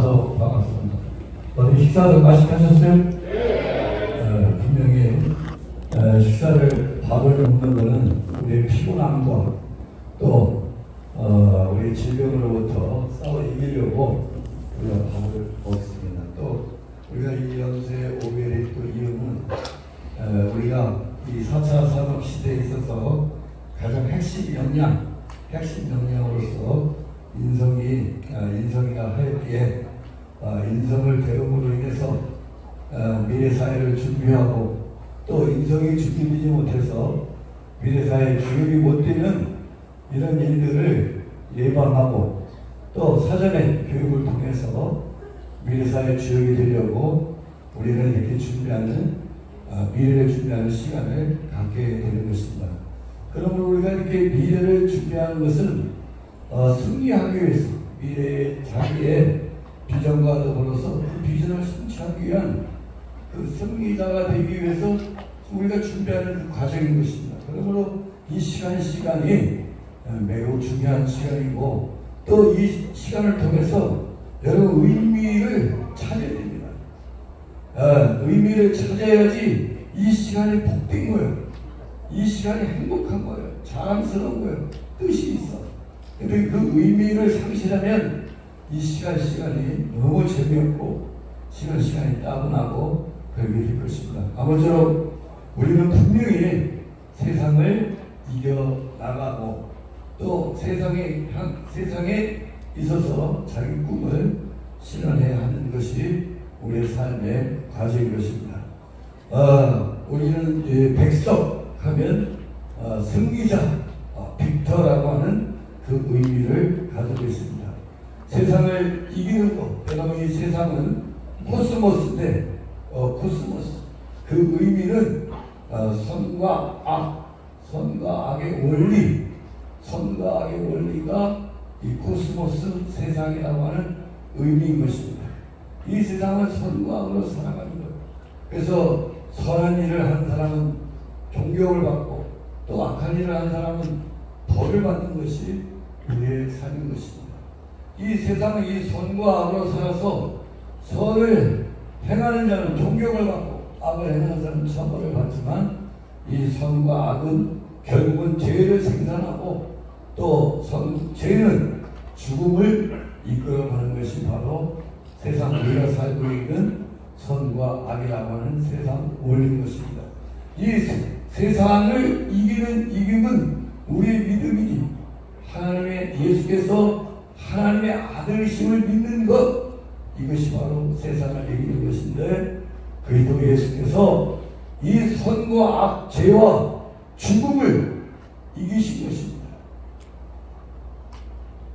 만나서 반갑습니다. 어디 식사를 맛있게 하셨어요? 분명히 밥을 먹는 것은 우리의 피곤함과 또 우리 질병으로부터 싸워 이기려고 우리가 밥을 먹습니다. 또 우리가 이 연세 오벨의 또 이유는 우리가 이 4차 산업 시대에 있어서 가장 핵심 역량으로서 인성이가 하였기에 인성을 배움으로 인해서 미래 사회를 준비하고 또 인성이 준비되지 못해서 미래 사회에 교육이 못 되는 이런 일들을 예방하고 또 사전에 교육을 통해서 미래 사회 주역이 되려고 우리는 이렇게 미래를 준비하는 시간을 갖게 되는 것입니다. 그러므로 우리가 이렇게 미래를 준비하는 것은 승리하기 위해서 미래의 자기의 비전과 더불어서 그 비전을 성취하기 위한 그 승리자가 되기 위해서 우리가 준비하는 그 과정인 것입니다. 그러므로 이 시간이 매우 중요한 시간이고 또 이 시간을 통해서 여러분 의미를 찾아야 됩니다. 의미를 찾아야지 이 시간이 복된 거예요. 이 시간이 행복한 거예요. 자랑스러운 거예요. 뜻이 있어. 근데 그 의미를 상실하면 이 시간이 너무 재미없고 시간이 따분하고 그렇게 될 것입니다. 아무쪼록 우리는 분명히 세상을 이겨나가고 또 세상에 있어서 자기 꿈을 실현해야 하는 것이 우리의 삶의 과제인 것입니다. 우리는 백석 하면 승리자, 빅터라고 하는 그 의미를 가지고 있습니다. 세상을 이기는 것, 여러분 이 세상은 코스모스인데 코스모스 그 의미는 선과 악의 원리가 이 코스모스 세상이라고 하는 의미인 것입니다. 이 세상은 선과 악으로 살아가는 거예요. 그래서 선한 일을 한 사람은 존경을 받고 또 악한 일을 한 사람은 벌을 받는 것이 우리의 삶인 것입니다. 이 세상은 이 선과 악으로 살아서 선을 행하는 자는 존경을 받고 악을 행하는 자는 처벌을 받지만 이 선과 악은 결국은 죄를 생산하고 또 죄는 죽음을 이끌어가는 것이 바로 세상 우리가 살고 있는 선과 악이라고 하는 세상 원리인 것입니다. 이 세상을 이김은 우리의 믿음이니 하나님의 예수께서 하나님의 아들이심을 믿는 것, 이것이 바로 세상을 이기는 것인데 그리스도 예수께서 이 선과 악, 죄와 죽음을 이기신 것입니다.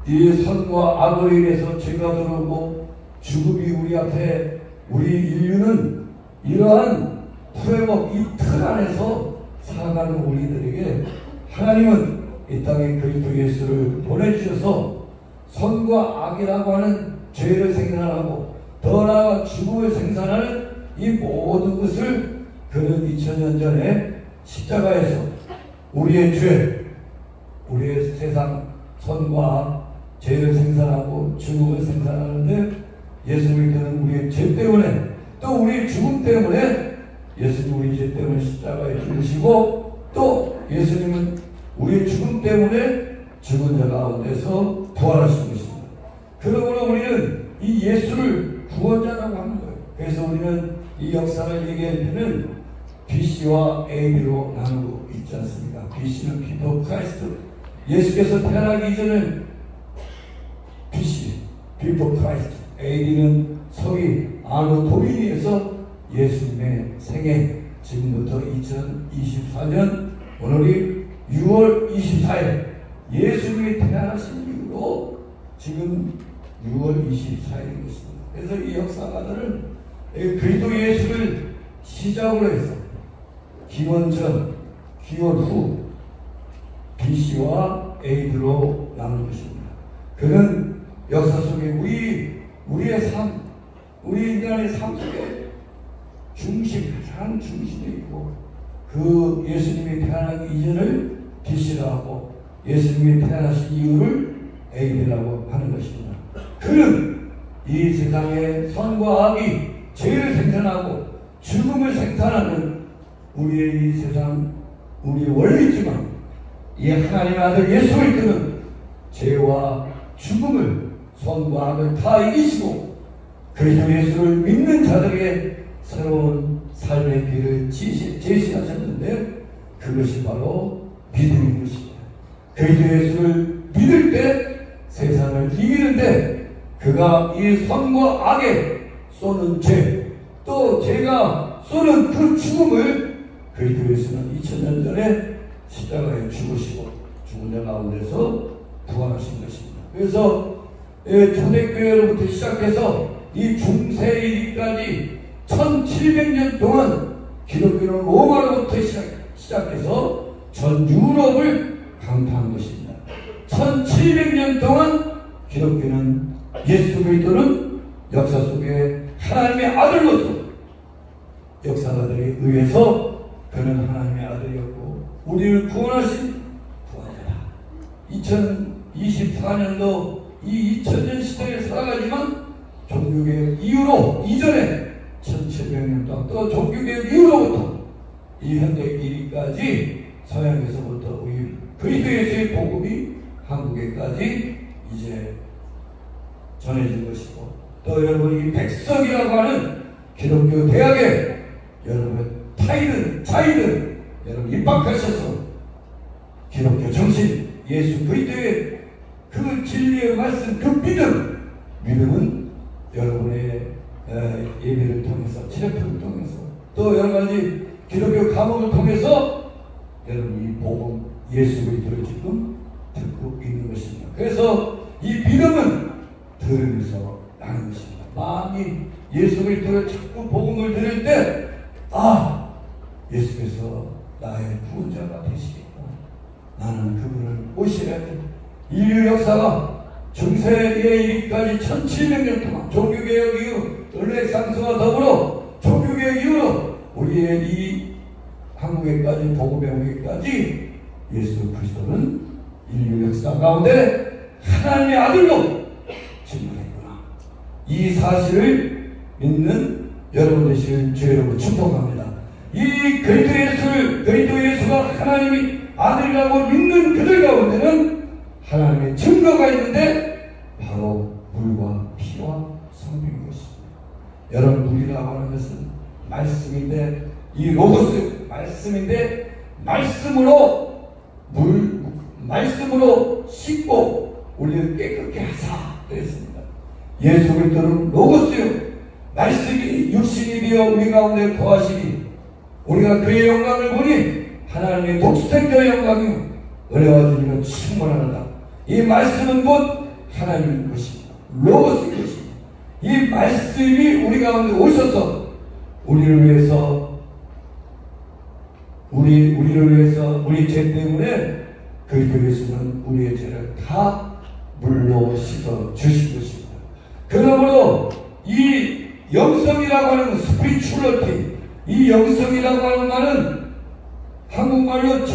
이 선과 악을 인해서 죄가 들어오고 죽음이 우리 앞에 우리 인류는 이러한 프레임워크 이 틀 안에서 살아가는 우리들에게 하나님은 이 땅에 그리스도 예수를 보내주셔서 선과 악이라고 하는 죄를 생산하고 더 나아가 죽음을 생산하는 이 모든 것을 그는 2000년 전에 십자가에서 우리의 죄, 우리의 세상 선과 악, 죄를 생산하고 죽음을 생산하는데 예수님께서는 우리의 죄 때문에 또 우리의 죽음 때문에 예수님 우리 죄 때문에 십자가에 죽으시고 또 예수님은 우리의 죽음 때문에 죽은 자 가운데서 부활하신 것입니다. 그러므로 우리는 이 예수를 구원자라고 하는 거예요. 그래서 우리는 이 역사를 얘기할 때는 BC와 AD로 나누고 있지 않습니까? BC는 비포 크라이스트, 예수께서 태어나기 이전은 BC, 비포 크라이스트, AD는 서기 아노 도미니에서 예수님의 생애, 지금부터 2024년 오늘이 6월 24일 예수님이 태어나신 이후로 지금 6월 24일인 것입니다. 그래서 이 역사가들은 그리스도 예수를 시작으로 해서 기원 전, 기원 후 BC와 AD로 나눈 것입니다. 그는 역사 속에 우리의 삶, 우리 인간의 삶 속에 가장 중심에 있고 그 예수님이 태어나기 이전을 BC라고 하고 예수님이 태어나신 이유를 AD라고 하는 것입니다. 그는 이 세상에 선과 악이 죄를 생산하고 죽음을 생산하는 우리의 이 세상, 우리의 원리지만 이 하나님의 아들 예수 그리스도는 죄와 죽음을, 선과 악을 다 이기시고 그리스도 예수를 믿는 자들에게 새로운 삶의 길을 제시하셨는데 그것이 바로 믿음인 것입니다. 그리스도 예수를 믿을 때 세상을 이기는데 그가 이 선과 악에 쏘는 죄, 또 죄가 쏘는 그 죽음을 그리스도 예수는 2000년 전에 십자가에 죽으시고 죽은 자 가운데서 부활하신 것입니다. 그래서 초대교회로부터 시작해서 이 중세 이르기까지 1700년 동안 기독교는 로마로부터 시작해서 전 유럽을 강타한 것입니다. 1700년 동안 기독교는 예수 그리스도는 역사 속에 하나님의 아들로서 역사가들에 의해서 그는 하나님의 아들이었고 우리를 구원하신 구원자다. 2024년도 이 2000년 시대에 살아가지만 종교개혁 이후로 이전에 1700년 동안 또 종교개혁 이후로부터 이 현대 이르기까지 서양에서부터 우리 그리스도 예수의 복음이 한국에까지 이제 전해진 것이고 또 여러분 이 백석이라고 하는 기독교 대학에 여러분 차이든 여러분 입학하셔서 기독교 정신 예수 그리스도의 그 진리의 말씀 그 믿음은 여러분의 예배를 통해서 체력을 통해서 또 여러가지 기독교 과목을 통해서 여러분 이 복음 예수 그리스도를 지금 듣고 있는 것입니다. 그래서 이 믿음은 들으면서 나는 것입니다. 마음이 예수 그리스도를 자꾸 복음을 들을 때 예수께서 나의 구원자가 되시겠다. 나는 그분을 모셔야 돼. 인류 역사가 중세에 이르기까지 1700년 동안 종교개혁 이후 르네상스와 더불어 종교개혁 이후로 우리의 이 한국에까지 복음에 오기까지 예수 그리스도는 인류 역사 가운데 하나님의 아들로 증거했구나. 이 사실을 믿는 여러분 되시는 죄로 축복합니다. 이 그리스도 예수가 하나님이 아들이라고 믿는 그들 가운데는 하나님의 증거가 있는데 바로 물과 피와 성령인 것입니다. 여러분 물이라고 하는 것은 말씀인데 이 로고스 말씀인데 말씀으로 씻고 우리를 깨끗게 하사 그랬습니다. 예수 그리스도는 로고스요 말씀이 육신이 되어 우리 가운데 거하시니 우리가 그의 영광을 보니 하나님의 독생자의 영광이요 은혜와 진리가 충만하다. 이 말씀은 곧 하나님의 것입니다. 로고스의 것입니다. 이 말씀이 우리 가운데 오셔서 우리를 위해서 우리 죄 때문에 그리스도 예수는 우리의 죄를 다 물로 씻어 주신 것입니다. 그러므로 이 영성이라고 하는 스피리추얼리티, 이 영성이라고 하는 말은 한국말로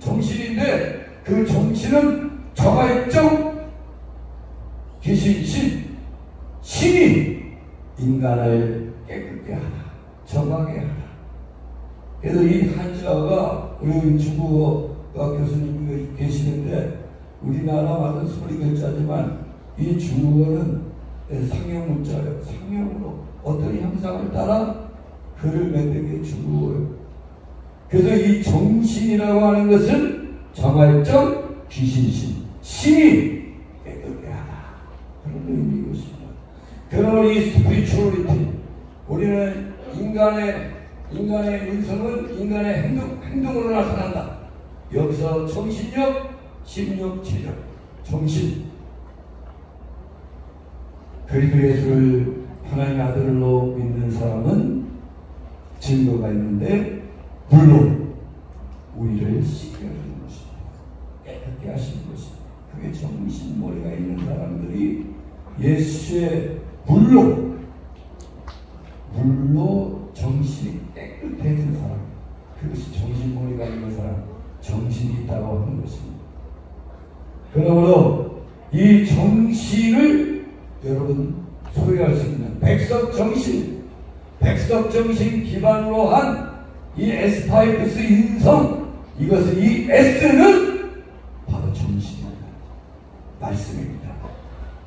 정신인데 그 정신은 자발적 신이 인간을 깨끗게 하라, 정하게 하라. 그래서 이 한자가 우리 중국어 교수님이 계시는데 우리나라만은 소리 글자지만 이 중국어는 상형 문자예요. 상형으로 어떤 형상을 따라 글을 만들게 중국어예요. 그래서 이 정신이라고 하는 것은 자발적 귀신신, 신이 깨끗게 하라. 그런 의미인 것입니다. 그러므로 이 스피리추얼리티, 우리는 인간의 인성은 인간의 행동으로 나타난다. 여기서 정신력, 심력, 체력, 정신. 그리스도 예수를 하나님의 아들로 믿는 사람은 증거가 있는데 물로 우리를 씻겨주는 것입니다. 깨끗게 하시는 것입니다. 그게 정신머리가 있는 사람들이 예수의 물로 정신이 깨끗해진 사람, 그것이 정신머리가 있는 사람, 정신이 있다고 하는 것입니다. 그러므로 이 정신을 여러분 소유할 수 있는 백석정신 기반으로 한 이 에스파이브스 인성, 이것은 이 S는 바로 정신입니다. 말씀입니다.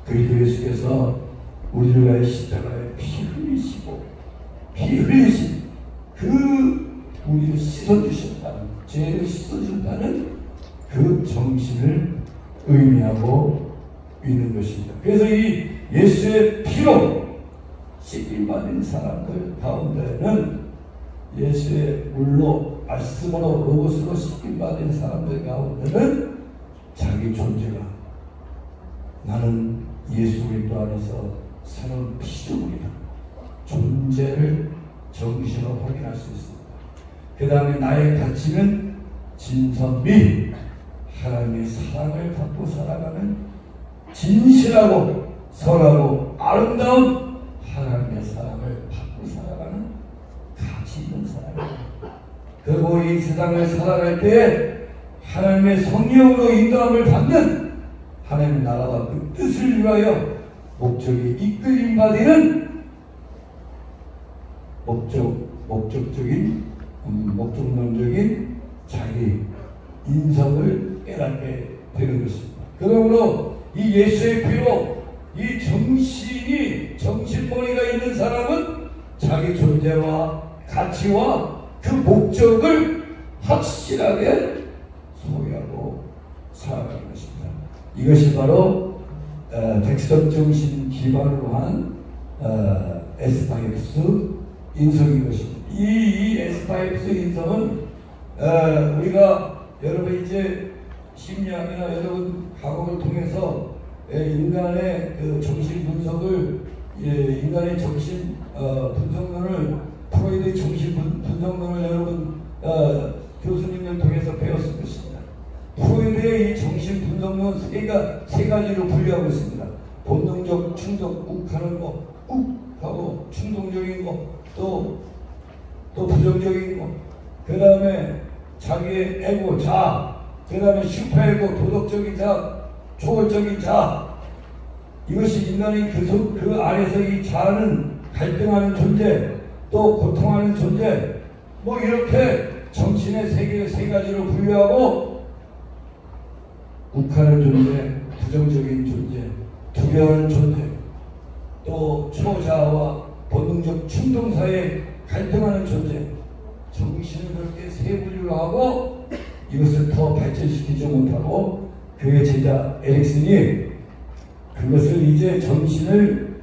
그리스도 예수께서 우리를 위하여 십자가에 피 흘리신 그 우리를 씻어주셨다는, 죄를 씻어준다는 그 정신을 의미하고 있는 것입니다. 그래서 이 예수의 피로 씻김받은 사람들 가운데는, 예수의 물로 말씀으로 로고스로 씻김받은 사람들 가운데는 자기 존재가, 나는 예수 그리스도 안에서 사는 피조물이다, 존재를 정신으로 확인할 수 있습니다. 그 다음에 나의 가치는 진선미, 하나님의 사랑을 받고 살아가는 진실하고 선하고 아름다운 하나님의 사랑을 받고 살아가는 가치 있는 사람입니다. 그리고 이 세상을 살아갈 때 하나님의 성령으로 인도함을 받는, 하나님의 나라와 그 뜻을 위하여 목적이 이끌림받는 목적론적인 자기 인성을 깨닫게 되는 것입니다. 그러므로 이 예수의 피로 이 정신머리가 있는 사람은 자기 존재와 가치와 그 목적을 확실하게 소유하고 살아가는 것입니다. 이것이 바로 백석정신 기반으로 한 에스파이브스 인성인 것입니다. 이 에스파이브스 인성은 우리가 여러분 이제 심리학이나 여러분 과학을 통해서 인간의 그 정신 분석을, 인간의 정신 분석론을, 프로이드의 정신 분석론을 여러분 교수님을 통해서 배웠을 것입니다. 프로이드의 이 정신 분석론 세 가지로 분류하고 있습니다. 본능적 충동, 욱하는 거, 욱하고 충동적인 거, 또 부정적인 거, 그 다음에 자기의 에고, 자, 그 다음에 슈퍼에고, 도덕적인 자, 초월적인 자. 이것이 인간이 그 안에서 이 자는 갈등하는 존재, 또 고통하는 존재, 뭐 이렇게 정신의 세계 세 가지로 분류하고, 욱하는 존재, 부정적인 존재, 두려워하는 존재, 또 초자와 본능적 충동 사이에 갈등하는 존재, 정신을 그렇게 세 분류를 하고 이것을 더 발전시키지 못하고, 그의 제자 에릭슨이 그것을 이제 정신을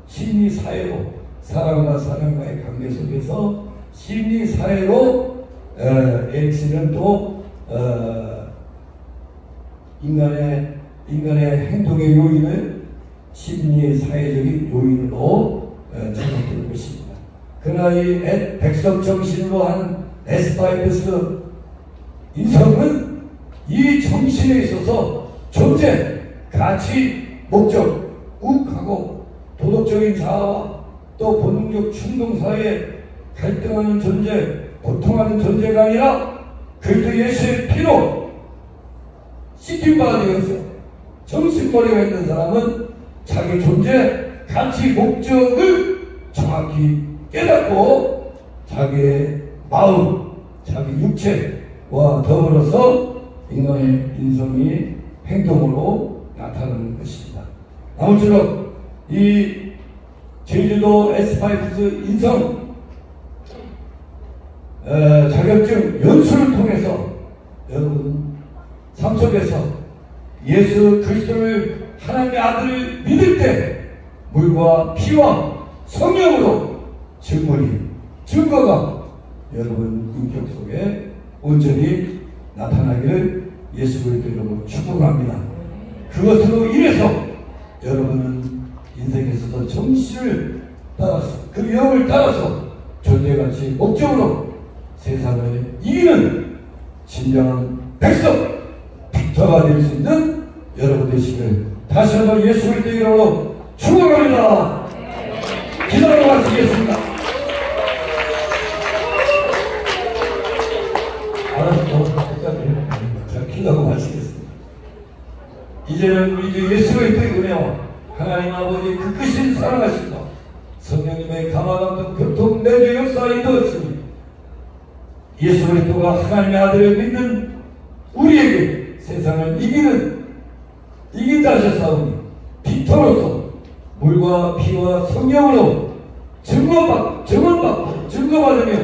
심리사회로, 사람과 사람과의 관계 속에서 심리사회로, 에릭슨은 또 인간의 행동의 요인을 심리사회적인 요인으로 작용되는 것입니다. 그러나 이 백석정신으로 한 에스파이브스 인성은 이 정신에 있어서 존재, 가치, 목적, 욱하고 도덕적인 자아와 또 본능적 충동 사이에 갈등하는 존재, 고통하는 존재가 아니라 그리스도 예수의 피로 씻김받아 되어서 정신머리가 있는 사람은 자기 존재, 가치, 목적을 정확히 깨닫고 자기의 마음, 자기 육체와 더불어서 인간의 인성이 행동으로 나타나는 것입니다. 아무쪼록 이 제주도 에스파이브스 인성 자격증 연수를 통해서 여러분 삶 속에서 예수 그리스도를 하나님의 아들을 믿을 때 물과 피와 성령으로 증거가 여러분 인격 속에 온전히 나타나기를 예수 그리스도 이름으로 축복합니다. 그것으로 인해서 여러분은 인생에서도 정신을 따라서, 그 영을 따라서 존재가치 목적으로 세상을 이기는 진정한 백성 빅터가 될 수 있는 여러분 되시길 다시 한번 예수 그리스도 이름으로 축복합니다. 기도로 마치겠습니다. 자, 기도하고 마치겠습니다. 이제는 우리 예수 그리스도의 은혜와 하나님 아버지 그 크신 사랑하심과 성령님의 강화감동 교통 내주 역사에 넣었으니 예수 그리스도가 하나님의 아들을 믿는 우리에게 세상을 이긴다 하셨사오니 빅토로서 물과 피와 성령으로 증거받으며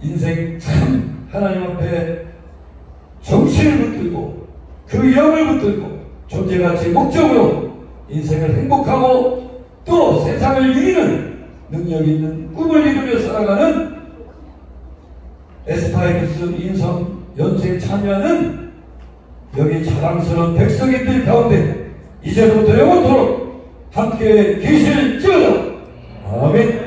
인생 참 하나님 앞에 정신을 붙들고 그 영을 붙들고 존재가치 목적으로 인생을 행복하고 또 세상을 이기는 능력 있는 꿈을 이루며 살아가는 에스파이루스 인성 연수에 참여하는 여기 자랑스러운 백성인들 가운데 이제부터 영원토록 함께 계실지어다. 아멘.